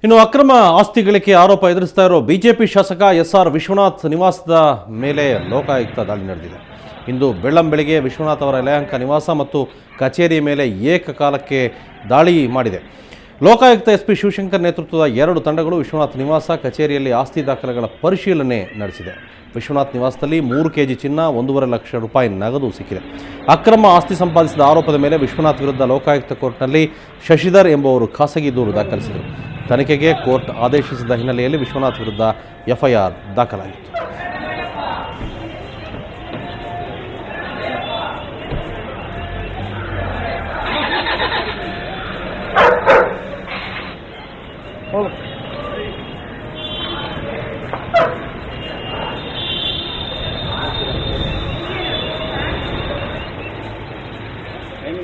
ಇನ್ನು ಅಕ್ರಮ ಆಸ್ತಿ ಗಳಿಕೆ ಆರೋಪ ಎದುರಿಸ್ತಾ ಇರೋ ಬಿಜೆಪಿ ಶಾಸಕ ಎಸ್.ಆರ್. ವಿಶ್ವನಾಥ್ ನಿವಾಸದ ಮೇಲೆ ಲೋಕಾಯುಕ್ತ ದಾಳಿ ನಡೆದಿದೆ. ಇಂದು ಬೆಳ್ಳಂಬೆಳಗ್ಗೆ ವಿಶ್ವನಾಥ್ ಅವರ ಯಲಹಂಕ ನಿವಾಸ ಮತ್ತು ಕಚೇರಿಯ ಮೇಲೆ ಏಕಕಾಲಕ್ಕೆ ದಾಳಿ ಮಾಡಿದೆ. ಲೋಕಾಯುಕ್ತ ಎಸ್ಪಿ ಶಿವಶಂಕರ್ ನೇತೃತ್ವದ 2 ತಂಡಗಳು ವಿಶ್ವನಾಥ್ ನಿವಾಸ ಕಚೇರಿಯಲ್ಲಿ ಆಸ್ತಿ ದಾಖಲೆಗಳ ಪರಿಶೀಲನೆ ನಡೆಸಿದೆ. ವಿಶ್ವನಾಥ್ ನಿವಾಸದಲ್ಲಿ 3 ಕೆಜಿ ಚಿನ್ನ, 1.5 ಲಕ್ಷ ರೂಪಾಯಿ ನಗದು ಸಿಕ್ಕಿದೆ. ಅಕ್ರಮ ಆಸ್ತಿ ಸಂಪಾದಿಸಿದ ಆರೋಪದ ಮೇಲೆ ವಿಶ್ವನಾಥ್ ವಿರುದ್ಧ ಲೋಕಾಯುಕ್ತ ಕೋರ್ಟ್ನಲ್ಲಿ ಶಶಿಧರ್ ಎಂಬುವರು ಖಾಸಗಿ ದೂರು ದಾಖಲಿಸಿದರು. ತನಿಖೆಗೆ ಕೋರ್ಟ್ ಆದೇಶಿಸಿದ ಹಿನ್ನೆಲೆಯಲ್ಲಿ ವಿಶ್ವನಾಥ್ ವಿರುದ್ಧ ಎಫ್ಐಆರ್ ದಾಖಲಾಗಿತ್ತು.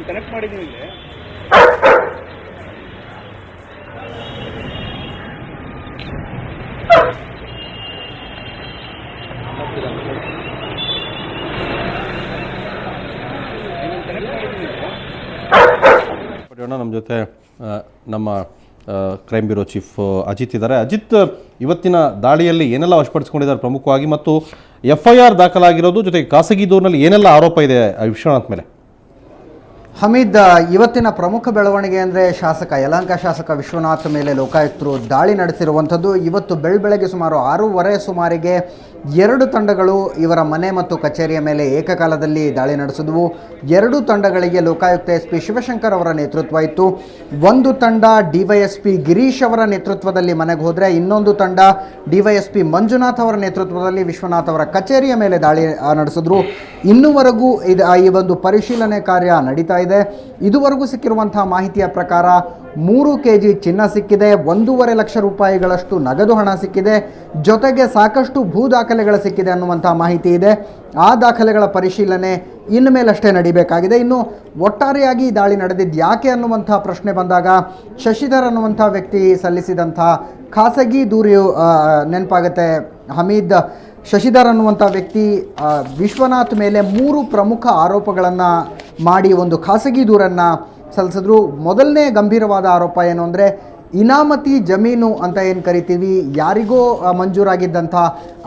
ಕನೆಕ್ಟ್ ಮಾಡಿದ್ದೀನಿ ಇಲ್ಲಿ. ನಮ್ಮ ಜೊತೆ ನಮ್ಮ ಕ್ರೈಮ್ ಬ್ಯೂರೋ ಚೀಫ್ ಅಜಿತ್ ಇದ್ದಾರೆ. ಅಜಿತ್, ಇವತ್ತಿನ ದಾಳಿಯಲ್ಲಿ ಏನೆಲ್ಲ ವಶಪಡಿಸಿಕೊಂಡಿದ್ದಾರೆ ಪ್ರಮುಖವಾಗಿ, ಮತ್ತು ಎಫ್ಐಆರ್ ದಾಖಲಾಗಿರೋದು ಜೊತೆಗೆ ಖಾಸಗಿ ದೂರಿನಲ್ಲಿ ಏನೆಲ್ಲ ಆರೋಪ ಇದೆ ವಿಶ್ವನಾಥ್ ಮೇಲೆ? ಹಮೀದ್, ಇವತ್ತಿನ ಪ್ರಮುಖ ಬೆಳವಣಿಗೆ ಅಂದರೆ ಯಲಹಂಕ ಶಾಸಕ ವಿಶ್ವನಾಥ್ ಮೇಲೆ ಲೋಕಾಯುಕ್ತರು ದಾಳಿ ನಡೆಸಿರುವಂಥದ್ದು. ಇವತ್ತು ಬೆಳಗ್ಗೆ ಸುಮಾರು 6:30 ಸುಮಾರಿಗೆ 2 ತಂಡಗಳು ಇವರ ಮನೆ ಮತ್ತು ಕಚೇರಿಯ ಮೇಲೆ ಏಕಕಾಲದಲ್ಲಿ ದಾಳಿ ನಡೆಸಿದವು. 2 ತಂಡಗಳಿಗೆ ಲೋಕಾಯುಕ್ತ ಎಸ್ ಪಿ ಶಿವಶಂಕರ್ ಅವರ ನೇತೃತ್ವ ಇತ್ತು. ಒಂದು ತಂಡ DYSP ಗಿರೀಶ್ ಅವರ ನೇತೃತ್ವದಲ್ಲಿ ಮನೆಗೆ ಹೋದರೆ, ಇನ್ನೊಂದು ತಂಡ DYSP ಮಂಜುನಾಥ್ ಅವರ ನೇತೃತ್ವದಲ್ಲಿ ವಿಶ್ವನಾಥ್ ಅವರ ಕಚೇರಿಯ ಮೇಲೆ ದಾಳಿ ನಡೆಸಿದ್ರು. ಇನ್ನೂವರೆಗೂ ಈ ಒಂದು ಪರಿಶೀಲನೆ ಕಾರ್ಯ ನಡೀತಾ ಇದೆ. ಇದುವರೆಗೂ ಸಿಕ್ಕಿರುವಂತಹ ಮಾಹಿತಿಯ ಪ್ರಕಾರ 3 ಕೆಜಿ ಚಿನ್ನ ಸಿಕ್ಕಿದೆ, 1.5 ಲಕ್ಷ ರೂಪಾಯಿಗಳಷ್ಟು ನಗದು ಹಣ ಸಿಕ್ಕಿದೆ, ಜೊತೆಗೆ ಸಾಕಷ್ಟು ಭೂ ದಾಖಲೆಗಳು ಸಿಕ್ಕಿದೆ ಅನ್ನುವಂಥ ಮಾಹಿತಿ ಇದೆ. ಆ ದಾಖಲೆಗಳ ಪರಿಶೀಲನೆ ಇನ್ನು ಮೇಲಷ್ಟೇ ನಡೀಬೇಕಾಗಿದೆ. ಇನ್ನು ಒಟ್ಟಾರೆಯಾಗಿ ದಾಳಿ ನಡೆದಿದ್ದು ಯಾಕೆ ಅನ್ನುವಂಥ ಪ್ರಶ್ನೆ ಬಂದಾಗ, ಶಶಿಧರ್ ಅನ್ನುವಂಥ ವ್ಯಕ್ತಿ ಸಲ್ಲಿಸಿದಂಥ ಖಾಸಗಿ ದೂರು ನೆನಪಾಗುತ್ತೆ ಹಮೀದ್. ಶಶಿಧರ್ ಅನ್ನುವಂಥ ವ್ಯಕ್ತಿ ವಿಶ್ವನಾಥ್ ಮೇಲೆ 3 ಪ್ರಮುಖ ಆರೋಪಗಳನ್ನು ಮಾಡಿ ಒಂದು ಖಾಸಗಿ ದೂರನ್ನು ಸಲ್ಲಿಸಿದ್ರು. ಮೊದಲನೇ ಗಂಭೀರವಾದ ಆರೋಪ ಏನು ಅಂದರೆ, ಇನಾಮತಿ ಜಮೀನು ಅಂತ ಏನು ಕರಿತೀವಿ, ಯಾರಿಗೋ ಮಂಜೂರಾಗಿದ್ದಂಥ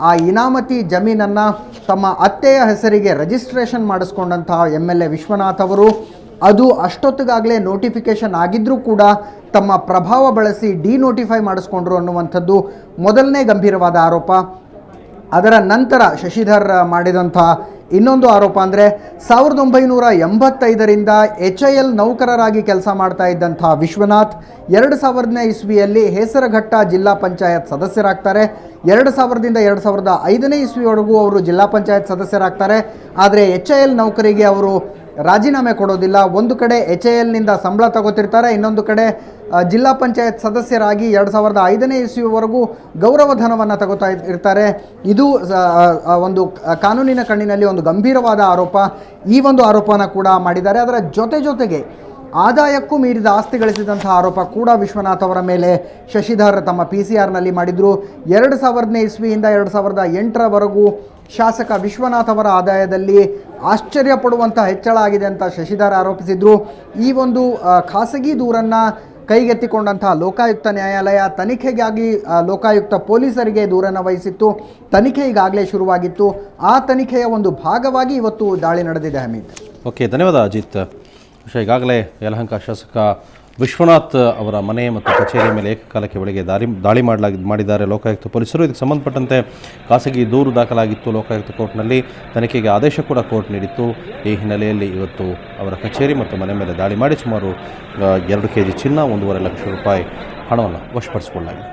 ಆ ಇನಾಮತಿ ಜಮೀನನ್ನು ತಮ್ಮ ಅತ್ತೆಯ ಹೆಸರಿಗೆ ರಿಜಿಸ್ಟ್ರೇಷನ್ ಮಾಡಿಸ್ಕೊಂಡಂಥ MLA ವಿಶ್ವನಾಥ್ ಅವರು, ಅದು ಅಷ್ಟೊತ್ತಿಗಾಗಲೇ ನೋಟಿಫಿಕೇಷನ್ ಆಗಿದ್ದರೂ ಕೂಡ ತಮ್ಮ ಪ್ರಭಾವ ಬಳಸಿ ಡಿನೋಟಿಫೈ ಮಾಡಿಸ್ಕೊಂಡ್ರು ಅನ್ನುವಂಥದ್ದು ಮೊದಲನೇ ಗಂಭೀರವಾದ ಆರೋಪ. ಅದರ ನಂತರ ಶಶಿಧರ್ ಮಾಡಿದಂಥ ಇನ್ನೊಂದು ಆರೋಪ ಅಂದರೆ, 1985ರಿಂದ HIL ನೌಕರರಾಗಿ ಕೆಲಸ ಮಾಡ್ತಾ ಇದ್ದಂಥ ವಿಶ್ವನಾಥ್ 2000ನೇ ಇಸ್ವಿಯಲ್ಲಿ ಹೇಸರಘಟ್ಟ ಜಿಲ್ಲಾ ಪಂಚಾಯತ್ ಸದಸ್ಯರಾಗ್ತಾರೆ. 2000ದಿಂದ 2005ನೇ ಇಸ್ವಿವರೆಗೂ ಅವರು ಜಿಲ್ಲಾ ಪಂಚಾಯತ್ ಸದಸ್ಯರಾಗ್ತಾರೆ. ಆದರೆ HIL ನೌಕರಿಗೆ ಅವರು ರಾಜೀನಾಮೆ ಕೊಡೋದಿಲ್ಲ. ಒಂದು ಕಡೆ HILನಿಂದ ಸಂಬಳ ತಗೋತಿರ್ತಾರೆ, ಇನ್ನೊಂದು ಕಡೆ ಜಿಲ್ಲಾ ಪಂಚಾಯತ್ ಸದಸ್ಯರಾಗಿ 2005ನೇ ಇಸ್ವಿವರೆಗೂ ಗೌರವಧನವನ್ನು ತಗೋತಾ ಇರ್ತಾರೆ. ಇದು ಒಂದು ಕಾನೂನಿನ ಕಣ್ಣಿನಲ್ಲಿ ಒಂದು ಗಂಭೀರವಾದ ಆರೋಪ. ಈ ಒಂದು ಆರೋಪನ ಕೂಡ ಮಾಡಿದ್ದಾರೆ. ಅದರ ಜೊತೆಗೆ ಆದಾಯಕ್ಕೂ ಮೀರಿದ ಆಸ್ತಿ ಗಳಿಸಿದಂಥ ಆರೋಪ ಕೂಡ ವಿಶ್ವನಾಥ್ ಅವರ ಮೇಲೆ ಶಶಿಧರ್ ತಮ್ಮ PCRನಲ್ಲಿ ಮಾಡಿದರು. 2000ನೇ ಇಸ್ವಿಯಿಂದ 2008ರವರೆಗೂ ಶಾಸಕ ವಿಶ್ವನಾಥ್ ಅವರ ಆದಾಯದಲ್ಲಿ ಆಶ್ಚರ್ಯಪಡುವಂಥ ಹೆಚ್ಚಳ ಆಗಿದೆ ಅಂತ ಶಶಿಧರ್ ಆರೋಪಿಸಿದರು. ಈ ಒಂದು ಖಾಸಗಿ ದೂರನ್ನು ಕೈಗೆತ್ತಿಕೊಂಡಂತಹ ಲೋಕಾಯುಕ್ತ ನ್ಯಾಯಾಲಯ ತನಿಖೆಗಾಗಿ ಲೋಕಾಯುಕ್ತ ಪೊಲೀಸರಿಗೆ ದೂರನ್ನು ವಹಿಸಿತ್ತು. ತನಿಖೆ ಈಗಾಗಲೇ ಶುರುವಾಗಿತ್ತು. ಆ ತನಿಖೆಯ ಒಂದು ಭಾಗವಾಗಿ ಇವತ್ತು ದಾಳಿ ನಡೆದಿದೆ ಹಮೀದ್. ಓಕೆ, ಧನ್ಯವಾದ ಅಜಿತ್. ಈಗಾಗಲೇ ಯಲಹಂಕ ಶಾಸಕ ವಿಶ್ವನಾಥ್ ಅವರ ಮನೆ ಮತ್ತು ಕಚೇರಿಯ ಮೇಲೆ ಏಕಕಾಲಕ್ಕೆ ಬೆಳಗ್ಗೆ ದಾಳಿ ಮಾಡಿದ್ದಾರೆ ಲೋಕಾಯುಕ್ತ ಪೊಲೀಸರು. ಇದಕ್ಕೆ ಸಂಬಂಧಪಟ್ಟಂತೆ ಖಾಸಗಿ ದೂರು ದಾಖಲಾಗಿತ್ತು ಲೋಕಾಯುಕ್ತ ಕೋರ್ಟ್ನಲ್ಲಿ. ತನಿಖೆಗೆ ಆದೇಶ ಕೂಡ ಕೋರ್ಟ್ ನೀಡಿತ್ತು. ಈ ಹಿನ್ನೆಲೆಯಲ್ಲಿ ಇವತ್ತು ಅವರ ಕಚೇರಿ ಮತ್ತು ಮನೆ ಮೇಲೆ ದಾಳಿ ಮಾಡಿ ಸುಮಾರು 2 ಕೆಜಿ ಚಿನ್ನ, 1.5 ಲಕ್ಷ ರೂಪಾಯಿ ಹಣವನ್ನು ವಶಪಡಿಸಿಕೊಳ್ಳಲಾಗಿದೆ.